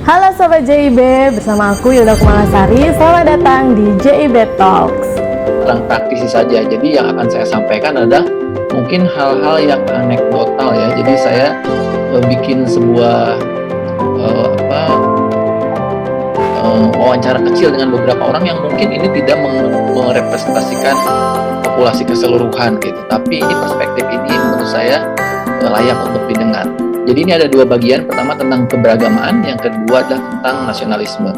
Halo Sobat JIB, bersama aku Yulda Kumalasari. Selamat datang di JIB Talks. Tentang praktisi saja. Jadi yang akan saya sampaikan adalah mungkin hal-hal yang anekdotal ya. Jadi saya bikin sebuah wawancara kecil dengan beberapa orang yang mungkin ini tidak merepresentasikan populasi keseluruhan gitu. Tapi ini perspektif ini menurut saya layak untuk didengar. Jadi ini ada dua bagian. Pertama tentang keberagamaan, yang kedua adalah tentang nasionalisme.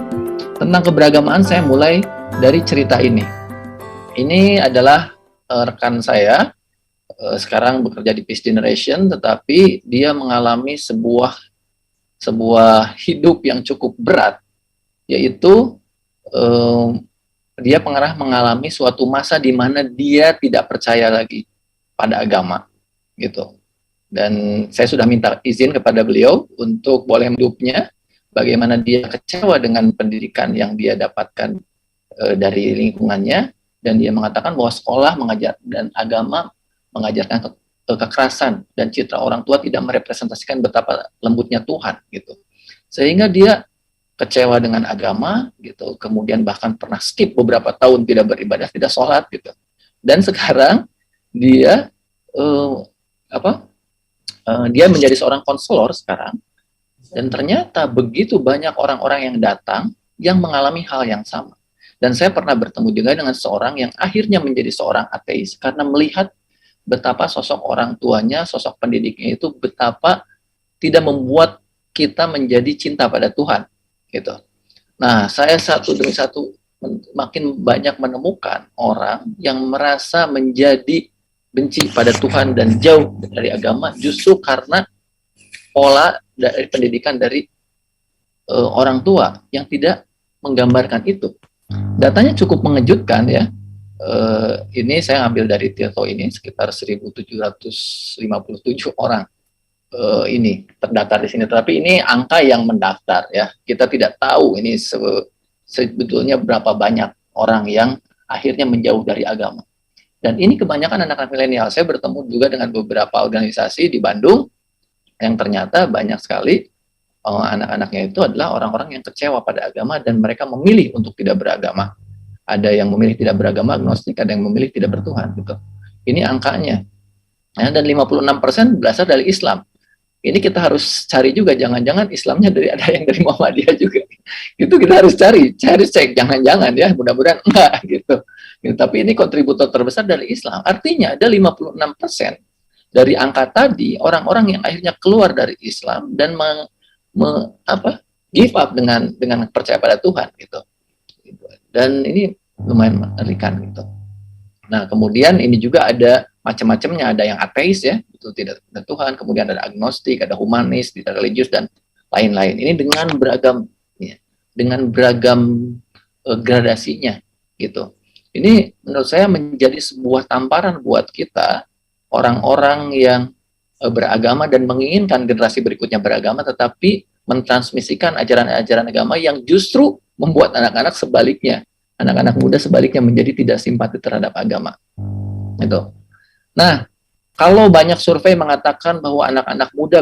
Tentang keberagamaan saya mulai dari cerita ini. Ini adalah rekan saya, sekarang bekerja di Peace Generation, tetapi dia mengalami sebuah hidup yang cukup berat, yaitu dia mengalami suatu masa di mana dia tidak percaya lagi pada agama, gitu. Dan saya sudah minta izin kepada beliau untuk boleh hidupnya, bagaimana dia kecewa dengan pendidikan yang dia dapatkan dari lingkungannya. Dan dia mengatakan bahwa sekolah dan agama mengajarkan kekerasan dan citra orang tua tidak merepresentasikan betapa lembutnya Tuhan gitu. Sehingga dia kecewa dengan agama gitu, kemudian bahkan pernah skip beberapa tahun tidak beribadah, tidak sholat gitu. Dan sekarang dia dia menjadi seorang konselor sekarang, dan ternyata begitu banyak orang-orang yang datang yang mengalami hal yang sama. Dan saya pernah bertemu juga dengan seorang yang akhirnya menjadi seorang ateis karena melihat betapa sosok orang tuanya, sosok pendidiknya itu betapa tidak membuat kita menjadi cinta pada Tuhan, gitu. Nah, saya satu demi satu makin banyak menemukan orang yang merasa menjadi benci pada Tuhan dan jauh dari agama justru karena pola dari pendidikan dari orang tua yang tidak menggambarkan itu. Datanya cukup mengejutkan ya. Ini saya ambil dari Tirto ini sekitar 1.757 orang ini terdaftar di sini. Tapi ini angka yang mendaftar ya. Kita tidak tahu ini sebetulnya berapa banyak orang yang akhirnya menjauh dari agama. Dan ini kebanyakan anak-anak milenial. Saya bertemu juga dengan beberapa organisasi di Bandung yang ternyata banyak sekali anak-anaknya itu adalah orang-orang yang kecewa pada agama dan mereka memilih untuk tidak beragama. Ada yang memilih tidak beragama agnostik, ada yang memilih tidak bertuhan gitu. Ini angkanya. Ya, dan 56% berasal dari Islam. Ini kita harus cari juga, jangan-jangan Islamnya ada yang dari Muhammadiyah juga. Itu kita harus cek, jangan-jangan ya, mudah-mudahan enggak gitu. Tapi ini kontributor terbesar dari Islam. Artinya ada 56% dari angka tadi orang-orang yang akhirnya keluar dari Islam dan give up dengan percaya pada Tuhan gitu. Dan ini lumayan mengerikan gitu. Nah, kemudian ini juga ada macam-macamnya, ada yang ateis ya, itu tidak ada Tuhan, kemudian ada agnostik, ada humanis, tidak religius dan lain-lain. Ini dengan beragam ya, gradasinya gitu. Ini menurut saya menjadi sebuah tamparan buat kita orang-orang yang beragama dan menginginkan generasi berikutnya beragama, tetapi mentransmisikan ajaran-ajaran agama yang justru membuat anak-anak sebaliknya, anak-anak muda sebaliknya menjadi tidak simpati terhadap agama. Gitu. Nah, kalau banyak survei mengatakan bahwa anak-anak muda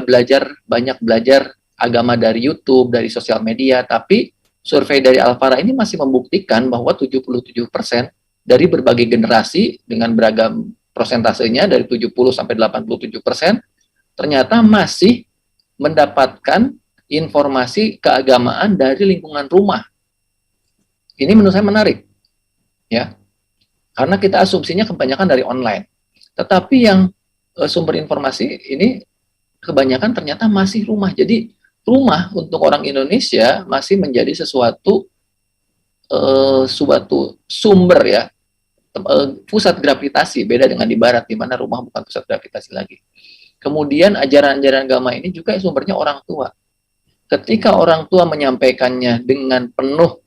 banyak belajar agama dari YouTube, dari sosial media, tapi survei dari Alfara ini masih membuktikan bahwa 77% dari berbagai generasi dengan beragam prosentasenya dari 70 sampai 87% ternyata masih mendapatkan informasi keagamaan dari lingkungan rumah. Ini menurut saya menarik, ya, karena kita asumsinya kebanyakan dari online. Tetapi yang sumber informasi ini kebanyakan ternyata masih rumah. Jadi rumah untuk orang Indonesia masih menjadi suatu sumber ya, pusat gravitasi. Beda dengan di Barat, di mana rumah bukan pusat gravitasi lagi. Kemudian ajaran-ajaran agama ini juga sumbernya orang tua. Ketika orang tua menyampaikannya dengan penuh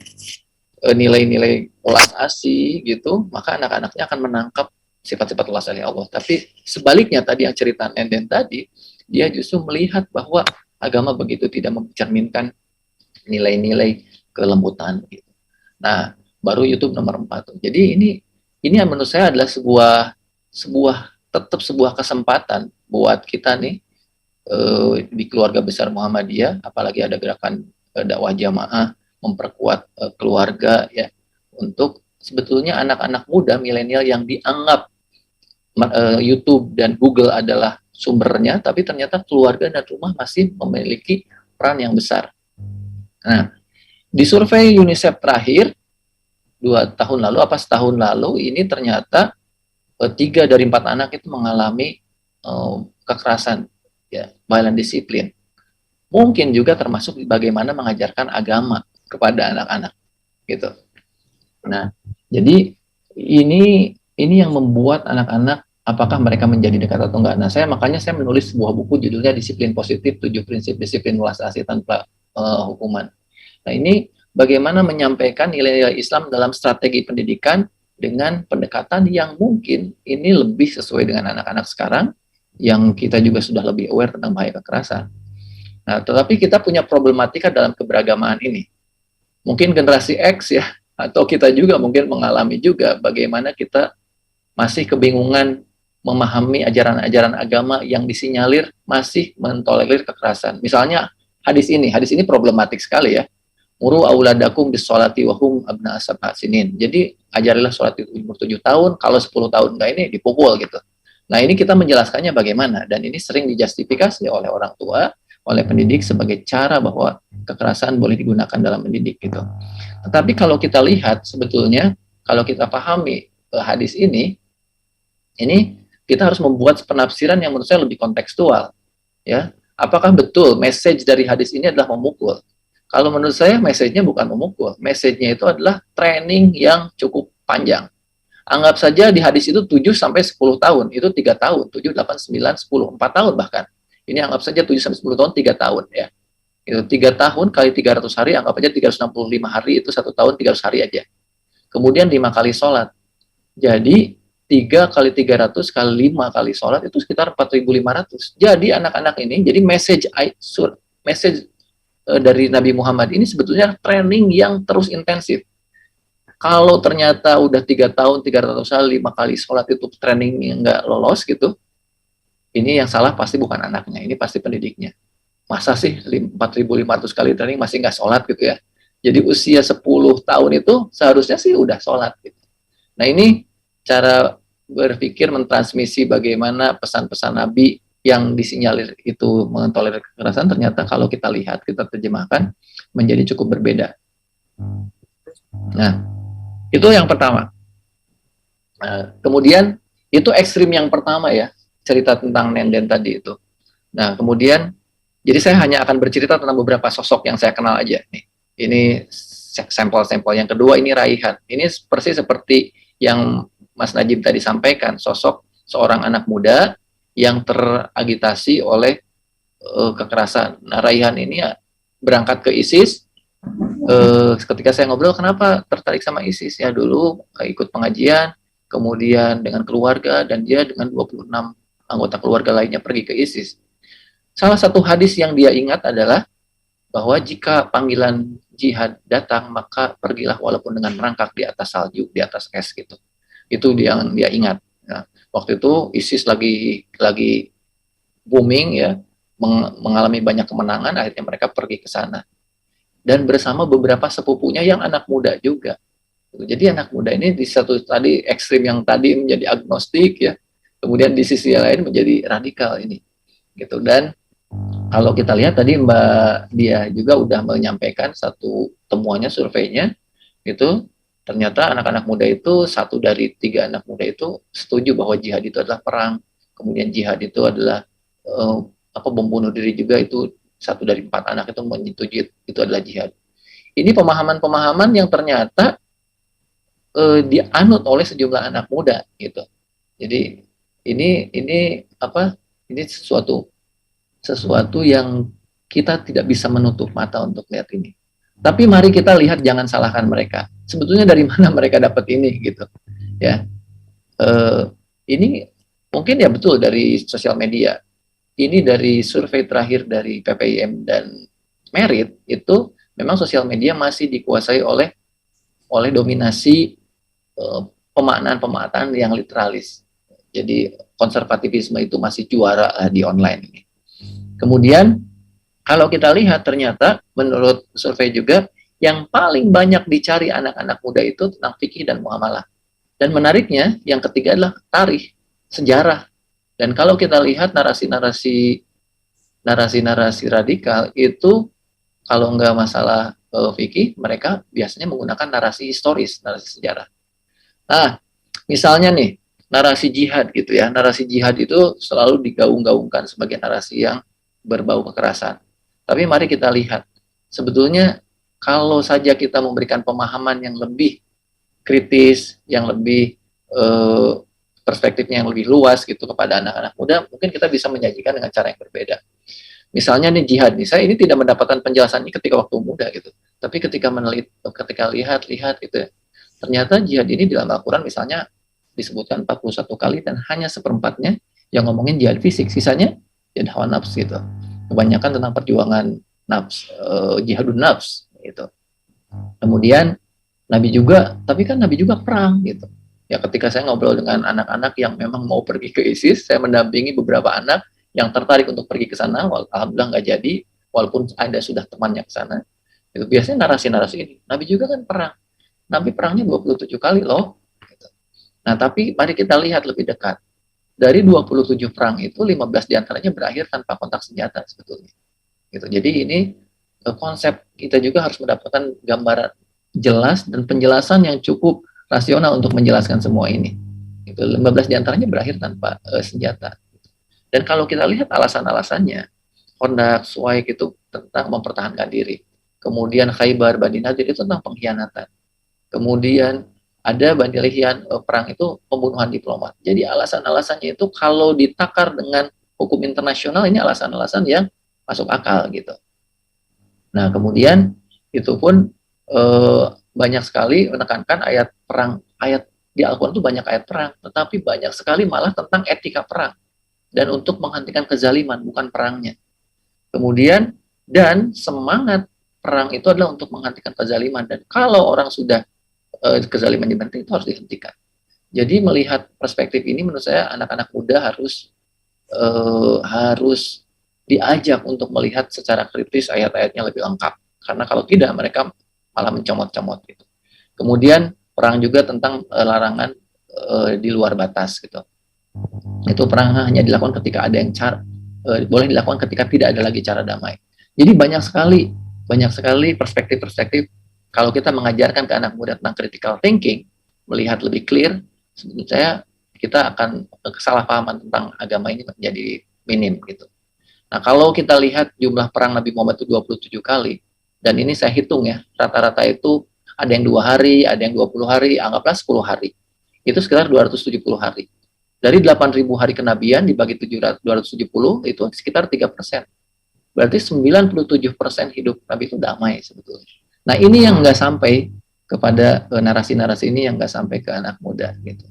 nilai-nilai welas asih gitu, maka anak-anaknya akan menangkap sifat-sifat welas asih Allah. Tapi sebaliknya tadi yang cerita Nenden tadi, dia justru melihat bahwa agama begitu tidak mencerminkan nilai-nilai kelembutan gitu. Nah, baru YouTube nomor 4. Jadi ini yang menurut saya adalah tetap sebuah kesempatan buat kita nih di keluarga besar Muhammadiyah, apalagi ada gerakan dakwah jamaah, memperkuat keluarga ya, untuk sebetulnya anak-anak muda milenial yang dianggap YouTube dan Google adalah sumbernya, tapi ternyata keluarga dan rumah masih memiliki peran yang besar. Nah, di survei UNICEF terakhir 2 tahun lalu apa setahun lalu ini ternyata 3 dari 4 anak itu mengalami kekerasan, ya, violent disiplin. Mungkin juga termasuk bagaimana mengajarkan agama kepada anak-anak, gitu. Nah, jadi ini yang membuat anak-anak apakah mereka menjadi dekat atau enggak. Nah, makanya saya menulis sebuah buku judulnya Disiplin Positif, 7 Prinsip Disiplin Welas Asih Tanpa Hukuman. Nah, ini bagaimana menyampaikan nilai-nilai Islam dalam strategi pendidikan dengan pendekatan yang mungkin ini lebih sesuai dengan anak-anak sekarang, yang kita juga sudah lebih aware tentang bahaya kekerasan. Nah, tetapi kita punya problematika dalam keberagamaan ini. Mungkin generasi X ya, atau kita juga mungkin mengalami juga bagaimana kita masih kebingungan memahami ajaran-ajaran agama yang disinyalir masih mentolerir kekerasan. Misalnya hadis ini problematik sekali ya. Muru auladakum bisolati wahum abna sab'a sinin. Jadi ajarilah sholat itu umur 7 tahun, kalau 10 tahun enggak ini dipukul gitu. Nah, ini kita menjelaskannya bagaimana, dan ini sering dijustifikasi oleh orang tua, oleh pendidik sebagai cara bahwa kekerasan boleh digunakan dalam mendidik gitu. Tetapi kalau kita lihat sebetulnya, kalau kita pahami hadis ini kita harus membuat penafsiran yang menurut saya lebih kontekstual. Ya, apakah betul message dari hadis ini adalah memukul? Kalau menurut saya message-nya bukan memukul, message-nya itu adalah training yang cukup panjang. Anggap saja di hadis itu 7 sampai 10 tahun, itu 3 tahun, 7, 8, 9, 10, 4 tahun bahkan. Ini anggap saja 7 sampai 10 tahun, 3 tahun ya. Itu 3 tahun kali 300 hari, anggap aja 365 hari, itu 1 tahun 300 hari aja. Kemudian 5 kali sholat. Jadi 3 kali 300 kali 5 kali sholat itu sekitar 4.500. Jadi anak-anak ini, jadi message dari Nabi Muhammad ini sebetulnya training yang terus intensif. Kalau ternyata udah 3 tahun, 300 kali, 5 kali sholat itu training yang nggak lolos gitu, ini yang salah pasti bukan anaknya, ini pasti pendidiknya. Masa sih 4.500 kali training masih nggak sholat gitu ya. Jadi usia 10 tahun itu seharusnya sih udah sholat gitu. Nah, ini cara berpikir mentransmisi bagaimana pesan-pesan Nabi yang disinyalir itu mentolerir kekerasan, ternyata kalau kita lihat, kita terjemahkan menjadi cukup berbeda. Nah, itu yang pertama. Kemudian itu ekstrim yang pertama ya, cerita tentang Nenden tadi itu. Nah, kemudian jadi saya hanya akan bercerita tentang beberapa sosok yang saya kenal aja nih. Ini sampel-sampel. Yang kedua ini Raihan. Ini persis seperti yang Mas Najib tadi sampaikan, sosok seorang anak muda yang teragitasi oleh kekerasan. Nah, Raihan ini ya, berangkat ke ISIS. Ketika saya ngobrol, kenapa tertarik sama ISIS? Ya dulu ikut pengajian, kemudian dengan keluarga, dan dia dengan 26 anggota keluarga lainnya pergi ke ISIS. Salah satu hadis yang dia ingat adalah bahwa jika panggilan jihad datang, maka pergilah walaupun dengan merangkak di atas salju, di atas es gitu. Itu dia ingat. Nah, waktu itu ISIS lagi booming ya, mengalami banyak kemenangan, akhirnya mereka pergi ke sana. Dan bersama beberapa sepupunya yang anak muda juga. Jadi anak muda ini di satu tadi ekstrim yang tadi menjadi agnostik ya, kemudian di sisi lain menjadi radikal ini. Gitu. Dan kalau kita lihat tadi Mbak Dia juga udah menyampaikan satu temuannya, surveinya, itu ternyata anak-anak muda itu 1 dari 3 anak muda itu setuju bahwa jihad itu adalah perang, kemudian jihad itu adalah membunuh diri juga, itu 1 dari 4 anak itu menyetujui itu adalah jihad. Ini pemahaman-pemahaman yang ternyata dianut oleh sejumlah anak muda gitu. Jadi ini sesuatu yang kita tidak bisa menutup mata untuk lihat ini. Tapi mari kita lihat, jangan salahkan mereka. Sebetulnya dari mana mereka dapat ini gitu. Ya, ini mungkin ya betul dari sosial media. Ini dari survei terakhir dari PPIM dan Merit, itu memang sosial media masih dikuasai oleh dominasi pemaknaan yang literalis. Jadi konservatisme itu masih juara di online ini. Kemudian Kalau kita lihat ternyata menurut survei juga yang paling banyak dicari anak-anak muda itu tentang fikih dan muamalah. Dan menariknya yang ketiga adalah tarikh, sejarah. Dan kalau kita lihat narasi-narasi radikal itu kalau nggak masalah fikih, mereka biasanya menggunakan narasi historis, narasi sejarah. Nah, misalnya nih, narasi jihad gitu ya. Narasi jihad itu selalu digaung-gaungkan sebagai narasi yang berbau kekerasan. Tapi mari kita lihat, sebetulnya kalau saja kita memberikan pemahaman yang lebih kritis, yang lebih perspektifnya yang lebih luas gitu kepada anak-anak muda, mungkin kita bisa menyajikan dengan cara yang berbeda. Misalnya nih jihad nih, saya ini tidak mendapatkan penjelasan ini ketika waktu muda gitu, tapi ketika lihat gitu ya, ternyata jihad ini dalam Al-Quran misalnya disebutkan 41 kali dan hanya seperempatnya yang ngomongin jihad fisik, sisanya jihad hawa nafs gitu. Kebanyakan tentang perjuangan nafs, jihadun nafs gitu. Kemudian Nabi juga, tapi kan Nabi juga perang gitu. Ya ketika saya ngobrol dengan anak-anak yang memang mau pergi ke ISIS, saya mendampingi beberapa anak yang tertarik untuk pergi ke sana, alhamdulillah nggak jadi, walaupun ada sudah temannya ke sana. Itu biasanya narasi-narasi ini. Nabi juga kan perang. Nabi perangnya 27 kali loh. Gitu. Nah, tapi mari kita lihat lebih dekat. Dari 27 perang itu, 15 diantaranya berakhir tanpa kontak senjata sebetulnya. Gitu. Jadi ini konsep kita juga harus mendapatkan gambaran jelas dan penjelasan yang cukup rasional untuk menjelaskan semua ini. Itu 15 diantaranya berakhir tanpa senjata. Dan kalau kita lihat alasan-alasannya, Honda, Suwaik itu tentang mempertahankan diri. Kemudian Khaybar, Bani Nadir itu tentang pengkhianatan. Kemudian ada Bani Lihyan, perang itu pembunuhan diplomat. Jadi alasan-alasannya itu kalau ditakar dengan hukum internasional, ini alasan-alasan yang masuk akal gitu. Nah kemudian itu pun banyak sekali menekankan ayat perang, ayat di Al-Quran itu banyak ayat perang, tetapi banyak sekali malah tentang etika perang dan untuk menghentikan kezaliman, bukan perangnya. Kemudian dan semangat perang itu adalah untuk menghentikan kezaliman, dan kalau orang sudah kezaliman dihentikan, itu harus dihentikan. Jadi melihat perspektif ini menurut saya anak-anak muda harus diajak untuk melihat secara kritis ayat-ayatnya lebih lengkap, karena kalau tidak mereka malah mencomot-comot gitu. Kemudian perang juga tentang larangan di luar batas gitu. Itu perang hanya dilakukan ketika ada yang boleh dilakukan ketika tidak ada lagi cara damai. Jadi banyak sekali perspektif-perspektif. Kalau kita mengajarkan ke anak muda tentang critical thinking, melihat lebih clear, menurut saya kita akan kesalahpahaman tentang agama ini menjadi minim gitu. Nah, kalau kita lihat jumlah perang Nabi Muhammad itu 27 kali, dan ini saya hitung ya, rata-rata itu ada yang 2 hari, ada yang 20 hari, anggaplah 10 hari. Itu sekitar 270 hari. Dari 8.000 hari kenabian dibagi 270, itu sekitar 3%. Berarti 97% hidup Nabi itu damai sebetulnya. Nah, ini yang nggak sampai kepada narasi-narasi ini, yang nggak sampai ke anak muda gitu.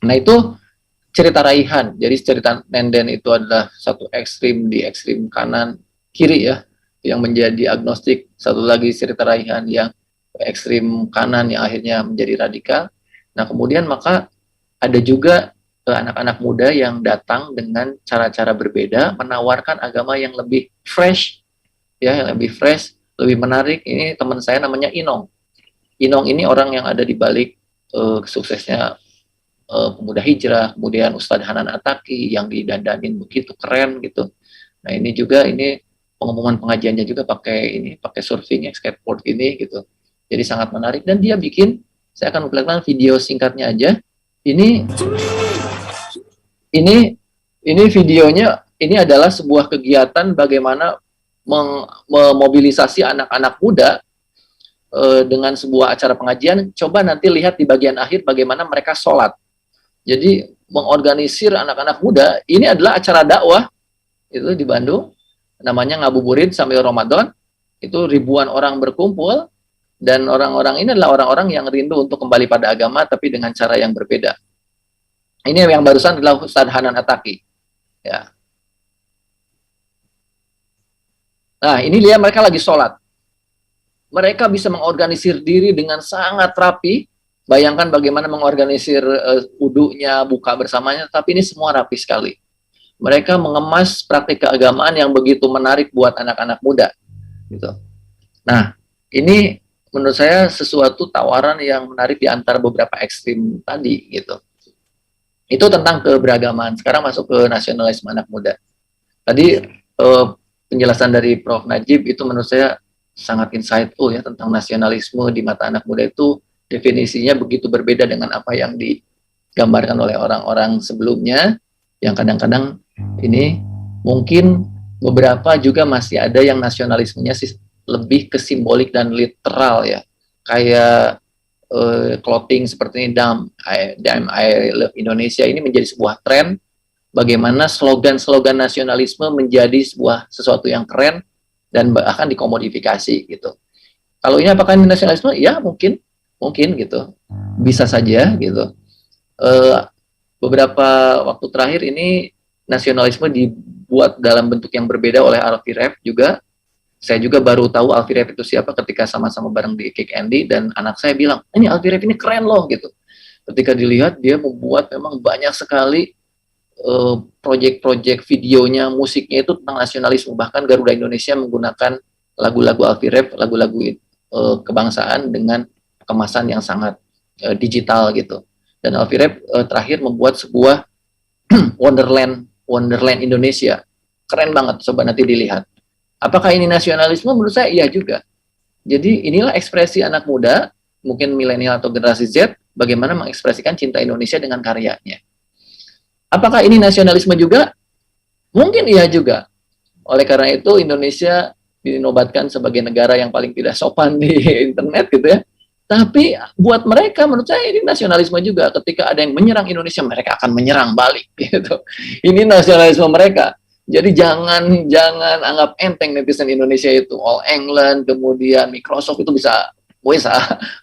Nah, itu cerita Raihan. Jadi cerita Nenden itu adalah satu ekstrim di ekstrim kanan kiri ya, yang menjadi agnostik. Satu lagi cerita Raihan yang ekstrim kanan yang akhirnya menjadi radikal. Nah, kemudian maka ada juga anak-anak muda yang datang dengan cara-cara berbeda, menawarkan agama yang lebih fresh, ya, yang lebih fresh, lebih menarik. Ini teman saya namanya Inong. Inong ini orang yang ada di balik suksesnya pemuda hijrah, kemudian Ustadz Hanan Ataki yang didandanin begitu keren gitu. Nah ini juga pengumuman pengajiannya juga pakai surfing, skateboard ini gitu. Jadi sangat menarik, dan dia bikin, saya akan memperlihatkan video singkatnya aja. Ini videonya, ini adalah sebuah kegiatan bagaimana memobilisasi anak-anak muda dengan sebuah acara pengajian. Coba nanti lihat di bagian akhir bagaimana mereka sholat. Jadi mengorganisir anak-anak muda. Ini adalah acara dakwah itu di Bandung, namanya Ngabuburit sambil Ramadan. Itu ribuan orang berkumpul, dan orang-orang ini adalah orang-orang yang rindu untuk kembali pada agama tapi dengan cara yang berbeda. Ini yang barusan adalah Ustadz Hanan Ataki. Ya. Nah, ini lihat mereka lagi sholat. Mereka bisa mengorganisir diri dengan sangat rapi. Bayangkan bagaimana mengorganisir wudunya, buka bersamanya, tapi ini semua rapi sekali. mereka mengemas praktik keagamaan yang begitu menarik buat anak-anak muda gitu. Nah, ini menurut saya sesuatu tawaran yang menarik di antara beberapa ekstrim tadi gitu. Itu tentang keberagaman. Sekarang masuk ke nasionalisme anak muda. Tadi penjelasan dari Prof. Najib itu menurut saya sangat insightful ya, tentang nasionalisme di mata anak muda itu definisinya begitu berbeda dengan apa yang digambarkan oleh orang-orang sebelumnya, yang kadang-kadang ini mungkin beberapa juga masih ada yang nasionalismenya lebih ke simbolik dan literal ya, kayak clothing seperti ini, Damn I Love Indonesia, ini menjadi sebuah tren. Bagaimana slogan-slogan nasionalisme menjadi sesuatu yang keren dan bahkan dikomodifikasi gitu. Kalau ini apakah ini nasionalisme? Ya mungkin gitu, bisa saja gitu. Beberapa waktu terakhir ini nasionalisme dibuat dalam bentuk yang berbeda oleh Alfie Rev juga. Saya juga baru tahu Alfie Rev itu siapa ketika sama-sama bareng di Kick Andy, dan anak saya bilang, ini Alfie Rev ini keren loh gitu. Ketika dilihat, dia membuat memang banyak sekali proyek-proyek videonya, musiknya itu tentang nasionalisme. Bahkan Garuda Indonesia menggunakan lagu-lagu Alfie Rev, lagu-lagu kebangsaan dengan kemasan yang sangat digital gitu. Dan Alfie Rev terakhir membuat sebuah Wonderland Indonesia. Keren banget, coba nanti dilihat. Apakah ini nasionalisme? Menurut saya iya juga. Jadi inilah ekspresi anak muda, mungkin milenial atau generasi Z, bagaimana mengekspresikan cinta Indonesia dengan karyanya. Apakah ini nasionalisme juga? Mungkin iya juga. Oleh karena itu Indonesia dinobatkan sebagai negara yang paling tidak sopan di internet gitu ya. Tapi buat mereka menurut saya ini nasionalisme juga. Ketika ada yang menyerang Indonesia, mereka akan menyerang balik gitu. Ini nasionalisme mereka. Jadi jangan anggap enteng netizen Indonesia itu. All England, kemudian Microsoft itu bisa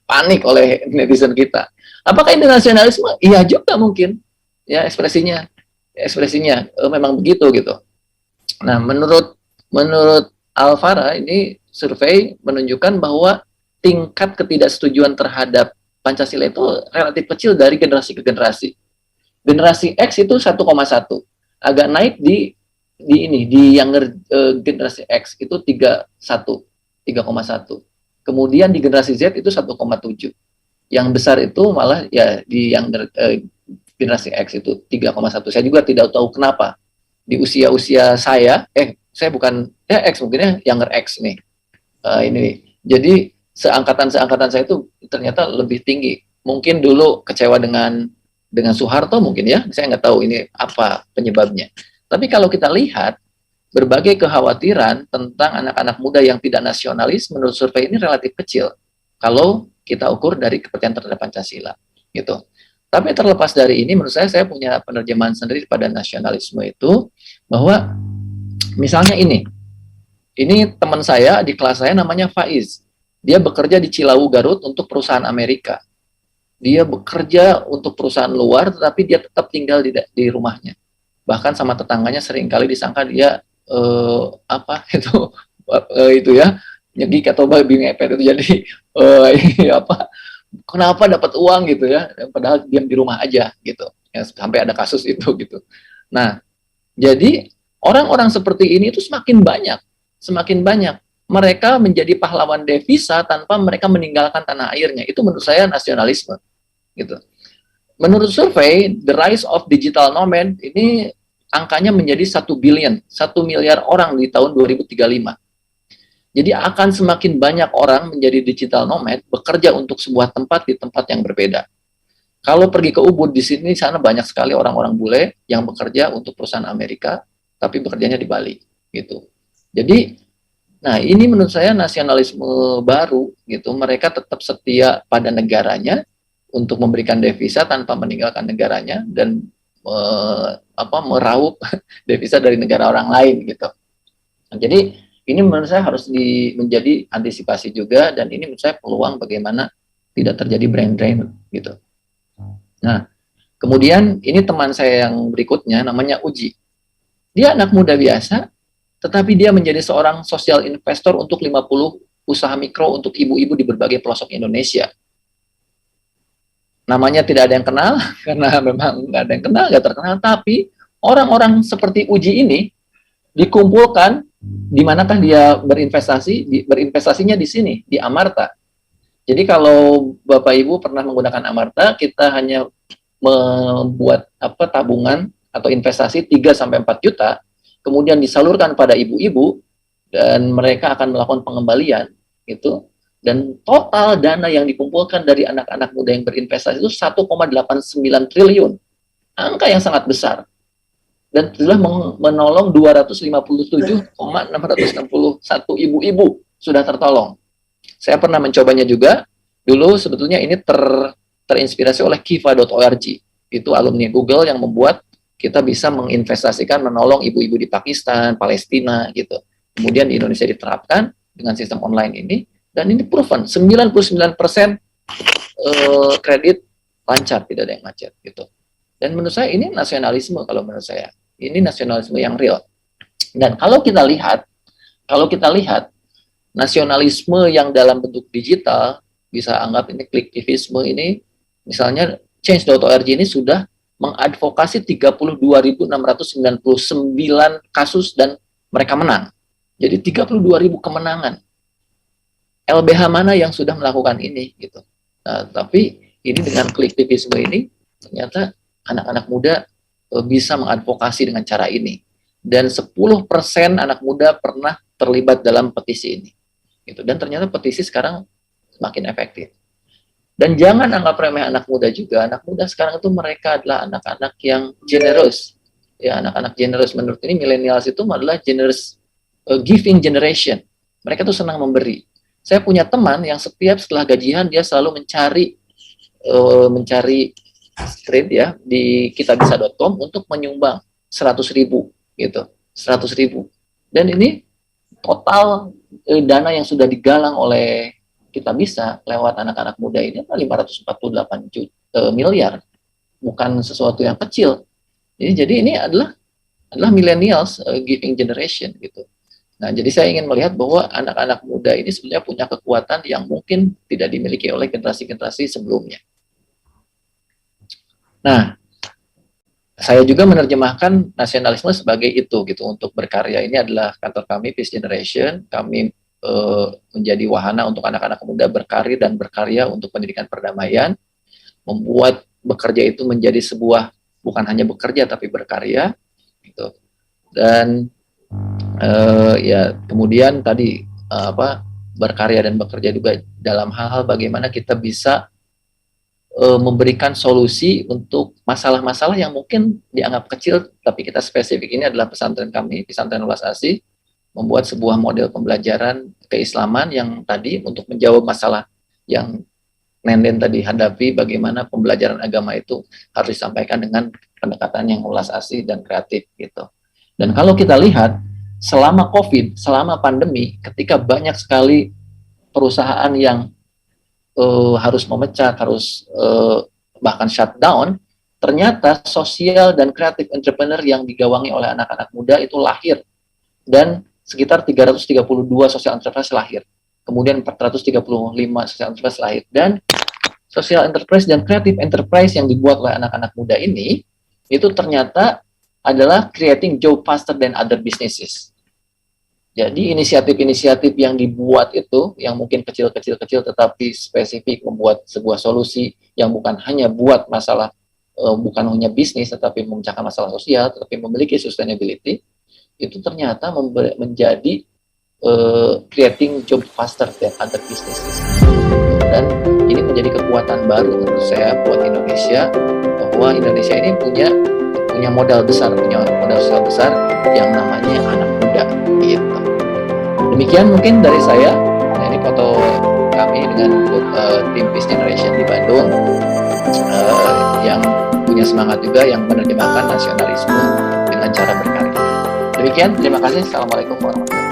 panik oleh netizen kita. Apakah ini nasionalisme? Iya juga mungkin. Ya ekspresinya memang begitu gitu. Nah, menurut Alvara ini survei menunjukkan bahwa tingkat ketidaksetujuan terhadap Pancasila itu relatif kecil dari generasi ke generasi. Generasi X itu 1,1, agak naik di younger generasi X itu 3,1. Kemudian di generasi Z itu 1,7. Yang besar itu malah ya di younger generasi X itu 3,1. Saya juga tidak tahu kenapa di usia saya, saya bukan X, mungkinnya younger X nih. Ini jadi seangkatan saya itu ternyata lebih tinggi. Mungkin dulu kecewa dengan Soeharto mungkin ya, saya nggak tahu ini apa penyebabnya. Tapi kalau kita lihat berbagai kekhawatiran tentang anak-anak muda yang tidak nasionalis, menurut survei ini relatif kecil kalau kita ukur dari kepercayaan terhadap Pancasila gitu. Tapi terlepas dari ini, menurut saya punya penerjemahan sendiri pada nasionalisme itu, bahwa misalnya ini teman saya di kelas saya namanya Faiz. Dia bekerja di Cilawu, Garut untuk perusahaan Amerika. Dia bekerja untuk perusahaan luar, tetapi dia tetap tinggal di rumahnya. Bahkan sama tetangganya seringkali disangka dia itu ya, nyegik atau babi ngepet itu jadi kenapa dapat uang gitu ya, padahal diam di rumah aja gitu ya, sampai ada kasus itu gitu. Nah, jadi orang-orang seperti ini itu semakin banyak mereka menjadi pahlawan devisa tanpa mereka meninggalkan tanah airnya. Itu menurut saya nasionalisme gitu. Menurut survei The Rise of Digital Nomad ini angkanya menjadi 1 miliar orang di tahun 2035. Jadi akan semakin banyak orang menjadi digital nomad, bekerja untuk sebuah tempat di tempat yang berbeda. Kalau pergi ke Ubud, di sana banyak sekali orang-orang bule yang bekerja untuk perusahaan Amerika, tapi bekerjanya di Bali, gitu. Jadi, nah ini menurut saya nasionalisme baru, gitu. Mereka tetap setia pada negaranya untuk memberikan devisa tanpa meninggalkan negaranya dan meraup devisa dari negara orang lain, gitu. Nah, jadi ini menurut saya harus menjadi antisipasi juga, dan ini menurut saya peluang bagaimana tidak terjadi brain drain gitu. Nah, kemudian ini teman saya yang berikutnya namanya Uji. Dia anak muda biasa, tetapi dia menjadi seorang social investor untuk 50 usaha mikro untuk ibu-ibu di berbagai pelosok Indonesia. Namanya tidak ada yang kenal, karena memang nggak ada yang kenal, nggak terkenal, tapi orang-orang seperti Uji ini dikumpulkan di manakah dia berinvestasi? Berinvestasinya di sini, di Amarta. Jadi kalau Bapak Ibu pernah menggunakan Amarta, kita hanya membuat tabungan atau investasi 3 sampai 4 juta, kemudian disalurkan pada ibu-ibu dan mereka akan melakukan pengembalian gitu. Dan total dana yang dikumpulkan dari anak-anak muda yang berinvestasi itu 1,89 triliun. Angka yang sangat besar. Dan telah menolong 257,661 ibu-ibu sudah tertolong. Saya pernah mencobanya juga. Dulu sebetulnya ini terinspirasi oleh kiva.org. Itu alumni Google yang membuat kita bisa menginvestasikan, menolong ibu-ibu di Pakistan, Palestina gitu. Kemudian di Indonesia diterapkan dengan sistem online ini. Dan ini proven, 99% kredit lancar, tidak ada yang macet gitu. Dan menurut saya ini nasionalisme kalau menurut saya. Ini nasionalisme yang real. Dan kalau kita lihat nasionalisme yang dalam bentuk digital, bisa anggap ini kliktivisme ini, misalnya change.org ini sudah mengadvokasi 32.699 kasus dan mereka menang. Jadi 32.000 kemenangan. LBH mana yang sudah melakukan ini gitu. Nah, tapi ini dengan kliktivisme ini ternyata anak-anak muda bisa mengadvokasi dengan cara ini. Dan 10% anak muda pernah terlibat dalam petisi ini. Gitu. Dan ternyata petisi sekarang semakin efektif. Dan jangan anggap remeh anak muda juga. Anak muda sekarang itu mereka adalah anak-anak yang generous. Ya, anak-anak generous menurut ini millennials itu adalah generous giving generation. Mereka tuh senang memberi. Saya punya teman yang setiap setelah gajian dia selalu mencari script ya di kitabisa.com untuk menyumbang 100.000 gitu. 100.000. Dan ini total dana yang sudah digalang oleh Kitabisa lewat anak-anak muda ini 548 miliar, bukan sesuatu yang kecil. Jadi ini adalah millennials giving generation gitu. Nah, jadi saya ingin melihat bahwa anak-anak muda ini sebenarnya punya kekuatan yang mungkin tidak dimiliki oleh generasi-generasi sebelumnya. Nah, saya juga menerjemahkan nasionalisme sebagai itu gitu. Untuk berkarya ini adalah kantor kami Peace Generation. Kami menjadi wahana untuk anak-anak muda berkarir dan berkarya untuk pendidikan perdamaian, membuat bekerja itu menjadi sebuah bukan hanya bekerja tapi berkarya gitu. Dan ya kemudian tadi berkarya dan bekerja juga dalam hal-hal bagaimana kita bisa memberikan solusi untuk masalah-masalah yang mungkin dianggap kecil, tapi kita spesifik. Ini adalah pesantren kami, Pesantren Ulas Asih, membuat sebuah model pembelajaran keislaman yang tadi untuk menjawab masalah yang Nenden tadi hadapi, bagaimana pembelajaran agama itu harus disampaikan dengan pendekatan yang ulas asih dan kreatif gitu. Dan kalau kita lihat selama COVID, selama pandemi, ketika banyak sekali perusahaan yang harus memecat, harus bahkan shutdown, ternyata sosial dan kreatif entrepreneur yang digawangi oleh anak-anak muda itu lahir. Dan sekitar 332 social enterprise lahir. Kemudian 435 social enterprise lahir. Dan social enterprise dan creative enterprise yang dibuat oleh anak-anak muda ini, itu ternyata adalah creating job faster than other businesses. Jadi inisiatif-inisiatif yang dibuat itu, yang mungkin kecil-kecil tetapi spesifik membuat sebuah solusi yang bukan hanya buat masalah, bukan hanya bisnis, tetapi memecahkan masalah sosial, tetapi memiliki sustainability, itu ternyata menjadi creating job faster than other businesses. Dan ini menjadi kekuatan baru menurut saya buat Indonesia, bahwa Indonesia ini punya modal besar, punya modal sosial besar yang namanya anak muda gitu. Demikian mungkin dari saya. Nah, ini foto kami dengan tim Peace Generation di Bandung yang punya semangat juga, yang menerjemahkan nasionalisme dengan cara berkarya. Demikian, terima kasih. Assalamualaikum warahmatullahi wabarakatuh.